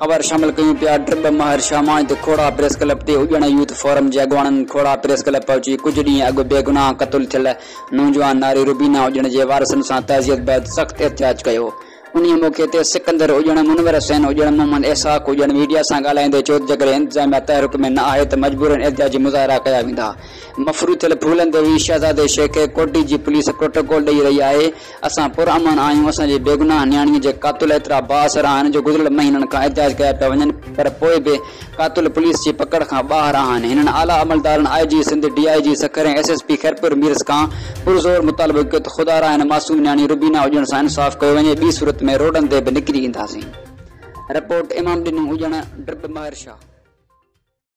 खबर शामिल कयूं पिया ड्रिब महर शामां ते खोड़ा प्रेस क्लब ते हुजण यूथ फोरम जे अॻवाननि खोड़ा प्रेस क्लब पहुची कुछ ॾींहं अॻु बेगुनाह क़त्ल थियल नौजवान नारी रुबीना हुजण जे वारसनि सां तहज़ियत बैदि सख़्त एहतिजाज कयो। उन्हीं मौके ते सिकंदर हुजण मुनवर हुसैन हुजण मोहम्मद इसाक हुजण मीडिया सां ॻाल्हाईंदे चयो जेकर इंतजामिया तहरीक में न आहे त मजबूरन एहतिजाजी मुज़ाहिरा कया वेंदा। मफ़रू थियल फूलन ते हुई शहज़ादे शेख कोटी जी पुलिस प्रोटोकॉल ॾेई रही आहे। असां पुरअमन आहियूं। असांजे बेगुनाह नियाणीअ जे क़ातिल एतिरा बाअसर आहिनि जो गुज़िरियल महीननि खां एहतिजाज कया पिया वञनि पर पोइ बि क़ातिल पुलिस जी पकड़ खां ॿाहिरि आहिनि। हिननि आला अमलदारनि IG सिंध DIG सखर ऐं SSP खैरपुर मीरस खां पुरज़ोर मुतालबो कयो त ख़ुदा हिन मासूम नियाणी रुबीना हुजण सां इंसाफ़ कयो वञे, ॿी सूरत में रोडनि ते बि निकिरी ईंदासीं। रिपोर्ट इमाम ॾिनूं हुजण ड्रिब महर शाह।